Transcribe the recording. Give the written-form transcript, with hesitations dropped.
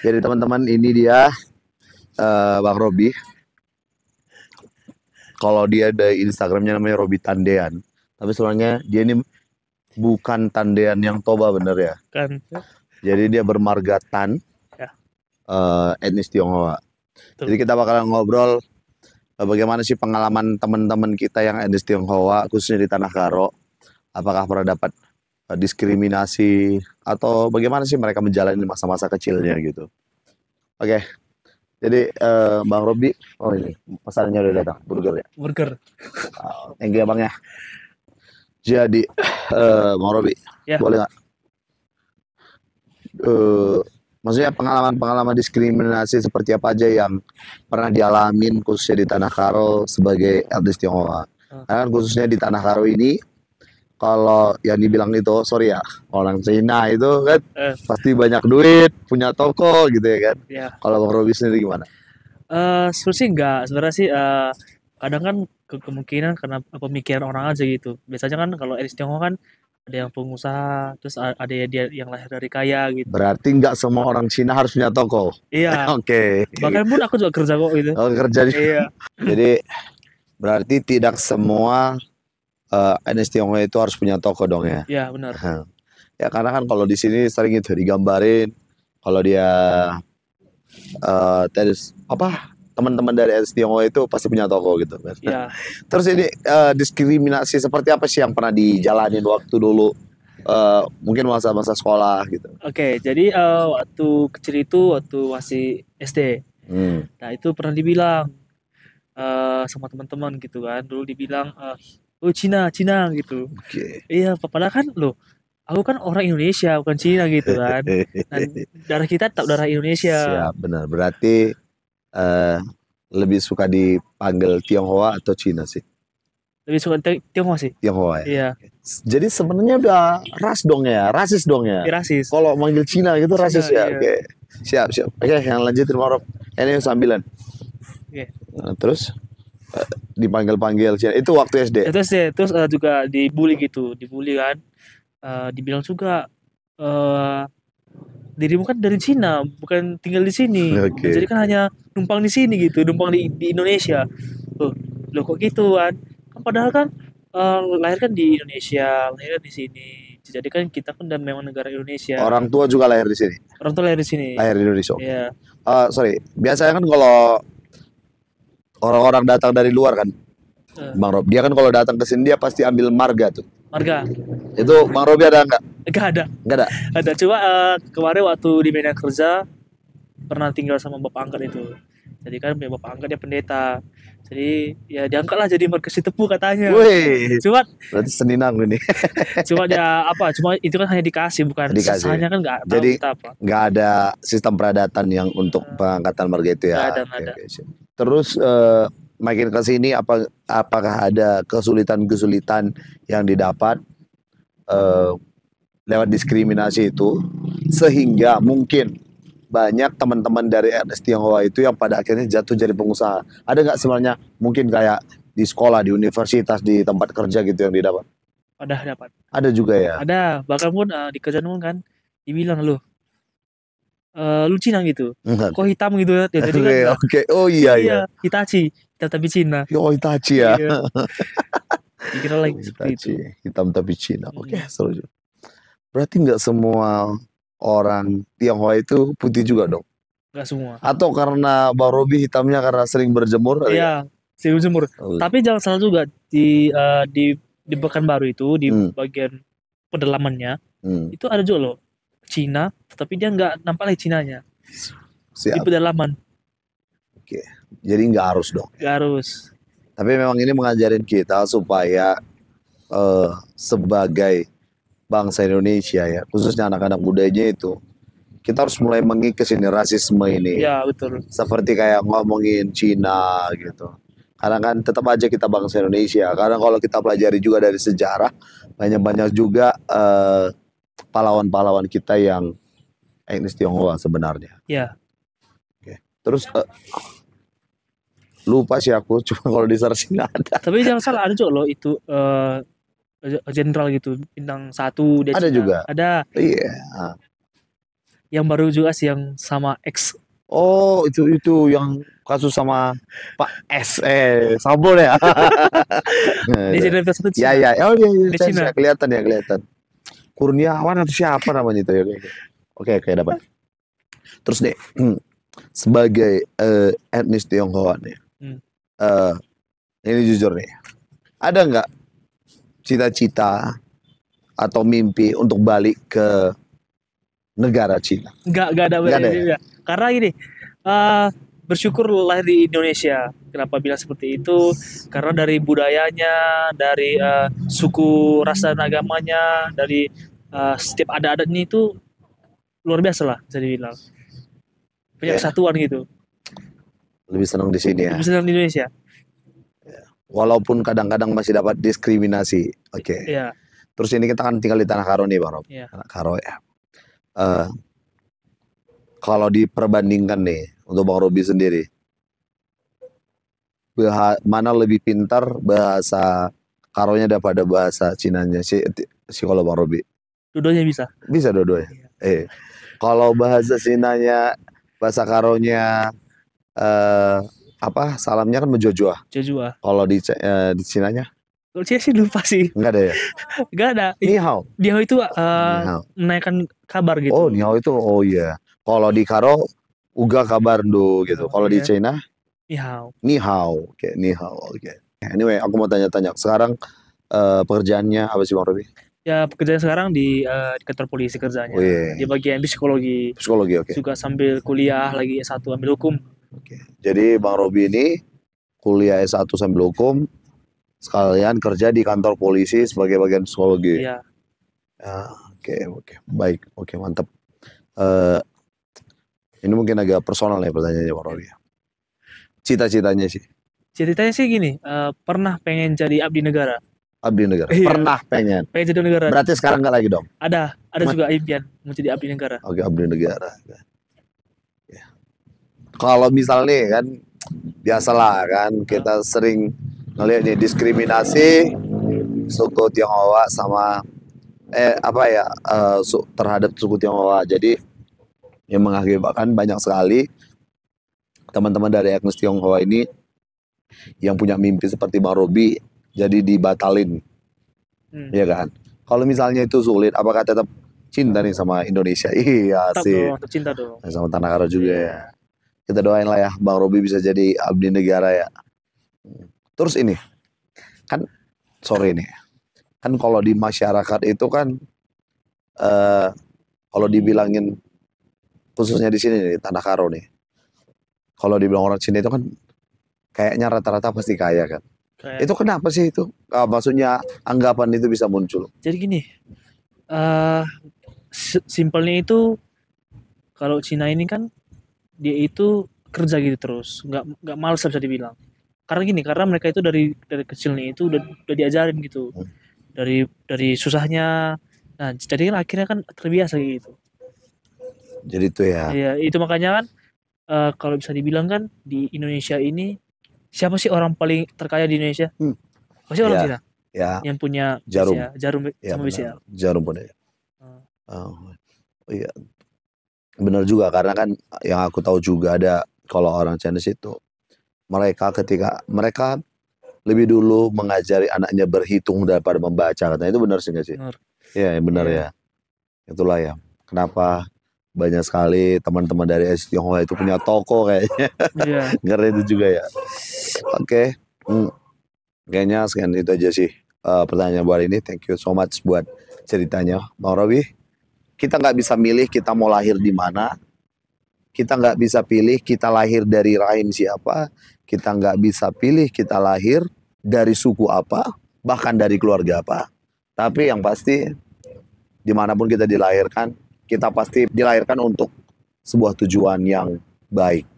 Jadi teman-teman ini dia Bang Robi. Kalau dia ada Instagramnya namanya Robi Tandean. Tapi sebenarnya dia ini bukan Tandean yang Toba bener ya. Kan. Jadi dia bermarga Tan, Ya. etnis Tionghoa. Betul. Jadi kita bakalan ngobrol bagaimana sih pengalaman teman-teman kita yang etnis Tionghoa khususnya di Tanah Karo. Apakah pernah dapat diskriminasi atau bagaimana sih mereka menjalani masa-masa kecilnya gitu. Oke. Jadi Bang Robi, oh ini pesannya udah datang, burger ya. Burger. Thank you ya Bang ya. Jadi Bang Robi, Ya. boleh nggak? Maksudnya pengalaman-pengalaman diskriminasi seperti apa aja yang pernah dialamin khususnya di Tanah Karo sebagai etnis Tionghoa. Karena khususnya di Tanah Karo ini, kalau yang dibilang itu, sorry ya, orang Cina itu kan pasti banyak duit, punya toko gitu ya kan. Ya. Kalau Bang Robi sendiri gimana? Sebenarnya enggak. Sebenarnya sih kadang kan kemungkinan karena pemikiran orang aja gitu. Biasanya kan kalau etnis Tionghoa kan ada yang pengusaha, terus ada dia yang lahir dari kaya gitu. Berarti nggak semua orang Cina harus punya toko. Iya. Oke. Bahkan pun aku juga kerja kok gitu. Oh, kerja di. Iya. Jadi berarti tidak semua etnis Tionghoa itu harus punya toko dong ya. Iya, benar. Ya karena kan kalau di sini sering itu digambarin kalau dia teman-teman dari etnis Tionghoa itu pasti punya toko gitu. Iya. Terus ini diskriminasi seperti apa sih yang pernah dijalanin waktu dulu? Mungkin masa-masa sekolah gitu. Oke, jadi waktu kecil itu waktu masih SD. Nah, itu pernah dibilang sama teman-teman gitu kan. Dulu dibilang oh Cina gitu. Oke. Iya, padahal kan loh, aku kan orang Indonesia bukan Cina gitu kan. Dan darah kita tetap darah Indonesia. Siap, benar. Berarti lebih suka dipanggil Tionghoa atau Cina sih? Lebih suka Tionghoa sih. Tionghoa ya. Iya. Jadi sebenarnya udah rasis dong ya. Rasis. Kalau manggil Cina gitu Cina, rasis ya. iya. Oke. Siap. Oke, yang lanjutin Marop. Ini sambilan. Oke. Nah, terus dipanggil Cina. Itu waktu SD. Terus juga dibully kan. Dibilang juga dirimu kan dari Cina, bukan tinggal di sini. Oke. Jadi kan hanya numpang di sini gitu, numpang di Indonesia. Loh kok gitu kan? Padahal kan lahir kan di Indonesia, lahir di sini. Jadi kan kita kan udah memang negara Indonesia. Orang tua juga lahir di sini. Orang tua lahir di sini. Lahir di Indonesia. Iya. Sorry, biasanya kan kalau orang-orang datang dari luar kan, Bang Rob, dia kan kalau datang ke sini dia pasti ambil marga tuh. Marga. Itu Bang Robi ada nggak? Nggak ada. Ada. Cuma kemarin waktu di medan kerja pernah tinggal sama bapak angkat itu. Jadi kan bapak angkat dia pendeta. Jadi ya diangkat lah jadi markasi tepu katanya. Wih. Cuma berarti seninang ini. Cuma dia cuma itu kan hanya dikasih bukan sisanya kan nggak tahu jadi kita apa. Nggak ada sistem peradatan yang untuk pengangkatan marga itu ya. Nggak ada. Terus makin ke sini apakah ada kesulitan yang didapat lewat diskriminasi itu sehingga mungkin banyak teman-teman dari etnis Tionghoa itu yang pada akhirnya jatuh jadi pengusaha. Ada nggak sebenarnya mungkin kayak di sekolah, di universitas, di tempat kerja gitu yang didapat? Dapat. Ada juga ya? Ada. Bahkan pun di kerjaan kan dibilang lu Cina gitu. Kok hitam gitu ya? Jadi kan Oke. Oh iya. Hitachi, tapi Cina. Oh Hitachi ya. Iya. Dikira lagi seperti itu. Hitam tapi Cina. Oke, seru. Berarti nggak semua orang Tionghoa itu putih juga dong? Nggak semua. Atau karena Bang Robi hitamnya karena sering berjemur? Iya, sering berjemur. Tapi jangan salah juga di Pekanbaru itu di bagian pedalamannya itu ada juga loh Cina, tapi dia nggak nampak lagi Cinanya. Siap. Di pedalaman. Oke, jadi nggak harus dong? Nggak harus. Tapi memang ini mengajarin kita supaya sebagai bangsa Indonesia ya, khususnya anak-anak mudanya itu, kita harus mulai mengikis ini rasisme ini. Ya betul. Seperti kayak ngomongin Cina gitu. Karena kan tetap aja kita bangsa Indonesia. Karena kalau kita pelajari juga dari sejarah, banyak juga pahlawan-pahlawan kita yang etnis Tionghoa sebenarnya. Ya. Oke. Terus lupa sih aku, cuma kalau di search nggak ada. Tapi jangan salah, ada juga loh itu jenderal gitu, bintang 1 dia ada Cina. juga. Ada. Iya. Yang baru juga sih yang sama X. Oh, itu yang kasus sama Pak S. Sambol ya. Dia jadi satu Ya, Cina. ya. Oh, iya, iya. Di Saya Cina. kelihatan ya, kelihatan. Kurniawan atau siapa namanya itu ya? Oke, oke, dapat. Terus nih, sebagai etnis Tionghoa nih, eh, ini jujur nih, ada nggak cita-cita atau mimpi untuk balik ke negara Cina? Nggak ada. Nggak ada ya? Karena gini, bersyukur lahir di Indonesia. Kenapa bilang seperti itu? Karena dari budayanya, dari suku, rasa dan agamanya, dari setiap adat-adatnya itu luar biasa lah, bisa dibilang. Punya kesatuan gitu. Lebih senang di sini ya. Lebih senang di Indonesia. Walaupun kadang-kadang masih dapat diskriminasi. Oke. Iya. Terus ini kita kan tinggal di Tanah Karo nih, Bang Rob. Iya. Tanah Karo ya. Kalau diperbandingkan nih untuk Bang Robi sendiri, mana lebih pintar bahasa Karonya daripada bahasa Cinanya si kalau Bang Robi? Dua-duanya bisa. Bisa dua-duanya. Kalau bahasa Cinanya, bahasa Karonya apa? Salamnya kan menjojua. Jojua. Kalau di Cinanya? Kalau Cina sih lupa sih. Enggak ada ya? Enggak ada. Ni hao. Ni hao itu menaikkan kabar gitu. Oh, ni hao itu, oh iya. Kalau di Karo, uga kabar do gitu. Kalau di China? Ni hao. Ni hao. Oke, ni hao. Oke. Anyway, aku mau tanya-tanya. Sekarang pekerjaannya apa sih Bang Robi? Ya, pekerjaan sekarang di kantor polisi kerjanya. Oh, iya. Di bagian psikologi. Psikologi, oke. Juga sambil kuliah lagi S1 ambil hukum. Oke. Jadi Bang Robi ini kuliah S1 sambil hukum, sekalian kerja di kantor polisi sebagai bagian psikologi. Iya. Oke. Baik. Oke, mantap. Ini mungkin agak personal ya pertanyaannya Bang Robi. Cita-citanya sih? Ceritanya sih gini, pernah pengen jadi abdi negara. Abdi negara? Iya. Pernah pengen? Pengen jadi negara. Berarti sekarang nggak lagi dong? Ada juga impian mau jadi abdi negara. Oke, abdi negara. Ya. Kalau misalnya kan, biasalah kan, kita sering ngelihat nih diskriminasi suku Tionghoa sama terhadap suku Tionghoa. Jadi yang mengakibatkan banyak sekali teman-teman dari etnis Tionghoa ini yang punya mimpi seperti Bang Robi jadi dibatalin, ya kan? Kalau misalnya itu sulit, apakah tetap cinta nih sama Indonesia? Iya sih. Tetap cinta dong. Sama Tanah Karo juga ya. Kita doain lah ya, Bang Robi bisa jadi abdi negara ya. Terus ini, kan sore ini, kan kalau di masyarakat itu kan, kalau dibilangin khususnya di sini nih, Tanah Karo nih, kalau dibilang orang Cina itu kan kayaknya rata-rata pasti kaya kan. Itu kenapa sih itu? Maksudnya anggapan itu bisa muncul. Jadi gini, simpelnya itu kalau Cina ini kan dia itu kerja gitu terus, nggak malas bisa dibilang. Karena mereka itu dari kecilnya itu udah diajarin gitu, dari susahnya. Nah, jadi kan akhirnya kan terbiasa gitu. Jadi itu ya. Iya, itu makanya kan kalau bisa dibilang kan di Indonesia ini siapa sih orang paling terkaya di Indonesia? Pasti orang Cina. Ya. Yang punya Jarum. Jarum ya, sama BCA. Jarum punya. Iya. Benar juga, karena kan yang aku tahu juga ada kalau orang Chinese itu ketika mereka lebih dulu mengajari anaknya berhitung daripada membaca, katanya. Itu benar sih nggak sih? Benar. Iya, benar ya. Itulah ya. Kenapa banyak sekali teman-teman dari etnis Tionghoa itu punya toko kayaknya. Iya. Ngeri itu juga ya. Oke. Kayaknya sekian itu aja sih pertanyaan buat ini. Thank you so much buat ceritanya, Bang Robi. Kita nggak bisa milih kita mau lahir di mana. Kita nggak bisa pilih kita lahir dari rahim siapa. Kita nggak bisa pilih kita lahir dari suku apa, bahkan dari keluarga apa. Tapi yang pasti, dimanapun kita dilahirkan, kita pasti dilahirkan untuk sebuah tujuan yang baik.